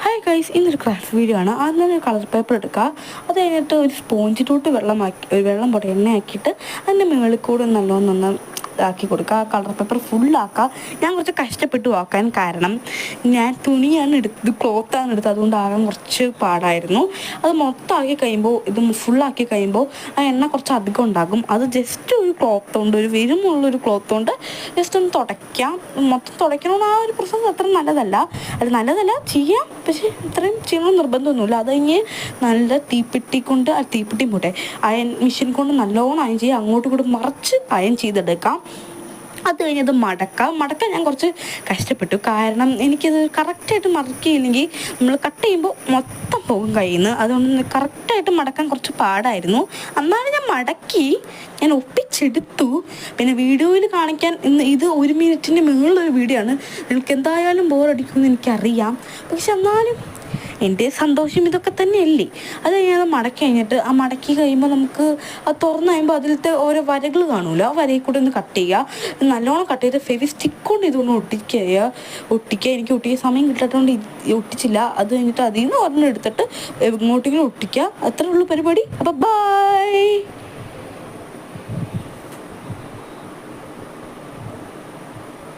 Hi guys, ഇന്നൊരു craft video ആണ്. ആദ്യം തന്നെ കളർ പേപ്പർ എടുക്കുക. അത് കഴിഞ്ഞിട്ട് ഒരു സ്പോഞ്ചിലോട്ട് വെള്ളം പോട്ടെ എണ്ണയാക്കിയിട്ട് അതിൻ്റെ മുകളിൽ കൂടെ നല്ലോണം ഇതാക്കി കൊടുക്കുക. കളർ പേപ്പർ ഫുള്ളാക്കുക. ഞാൻ കുറച്ച് കഷ്ടപ്പെട്ടു ആക്കാൻ കാരണം ഞാൻ തുണിയാണ് എടുത്തത്, ക്ലോത്താണ് എടുത്തത്. അതുകൊണ്ട് ആകാൻ കുറച്ച് പാടായിരുന്നു. അത് മൊത്തമാക്കി കഴിയുമ്പോൾ, ഇത് ഫുള്ളാക്കി കഴിയുമ്പോൾ ആ എണ്ണ കുറച്ച് അധികം ഉണ്ടാകും. അത് ജസ്റ്റ് ഒരു ക്ലോത്ത് കൊണ്ട്, ഒരു വരുമുള്ളൊരു ക്ലോത്ത് കൊണ്ട് ജസ്റ്റ് ഒന്ന് തുടയ്ക്കാം. മൊത്തം തുടയ്ക്കണമെന്ന് ആ ഒരു പ്രോസസ്സ് അത്ര നല്ലതല്ല. അത് നല്ലതല്ല, ചെയ്യാം, പക്ഷേ ഇത്രയും ചെയ്യണമെന്ന് നിർബന്ധമൊന്നുമില്ല. അത് കഴിഞ്ഞ് നല്ല തീപ്പെട്ടി കൊണ്ട്, ആ തീപ്പെട്ടി പോട്ടെ അയൺ മെഷീൻ കൊണ്ട് നല്ലോണം അയൺ ചെയ്യുക. അങ്ങോട്ടും കൂടി മറിച്ച് അയൺ ചെയ്തെടുക്കാം. അത് കഴിഞ്ഞത് മടക്കാൻ ഞാൻ കുറച്ച് കഷ്ടപ്പെട്ടു. കാരണം എനിക്കത് കറക്റ്റായിട്ട് മടക്കിയില്ലെങ്കിൽ നമ്മൾ കട്ട് ചെയ്യുമ്പോൾ മൊത്തം പോകും കയ്യിൽ നിന്ന്. അതുകൊണ്ട് കറക്റ്റായിട്ട് മടക്കാൻ കുറച്ച് പാടായിരുന്നു. എന്നാലും ഞാൻ മടക്കി, ഞാൻ ഒപ്പിച്ചെടുത്തു. പിന്നെ വീഡിയോയിൽ കാണിക്കാൻ ഇത് 1 മിനിറ്റിൻ്റെ മുകളിലൊരു വീഡിയോ ആണ്. എനിക്ക് എന്തായാലും ബോറടിക്കുമെന്ന് എനിക്കറിയാം. പക്ഷെ എന്നാലും എൻ്റെ സന്തോഷം ഇതൊക്കെ തന്നെയല്ലേ. അത് കഴിഞ്ഞാൽ മടക്കി കഴിഞ്ഞിട്ട്, ആ മടക്കി കഴിയുമ്പോൾ നമുക്ക് അത് തുറന്ന് കഴിയുമ്പോൾ അതിലത്തെ ഓരോ വരകൾ കാണുമല്ലോ, ആ വരയിൽ കൂടെ ഒന്ന് കട്ട് ചെയ്യുക. നല്ലോണം കട്ട് ചെയ്ത് ഫെവി സ്റ്റിക്ക് കൊണ്ട് ഇതൊന്ന് ഒട്ടിക്കുക. എനിക്ക് ഒട്ടിയ സമയം കിട്ടാത്തതുകൊണ്ട് ഒട്ടിച്ചില്ല. അത് കഴിഞ്ഞിട്ട് അതിൽ നിന്ന് ഒരെണ്ണം എടുത്തിട്ട് ഇങ്ങോട്ടേക്കും ഒട്ടിക്കുക. അത്രേ ഉള്ളൂ പരിപാടി. അപ്പോൾ ബൈ.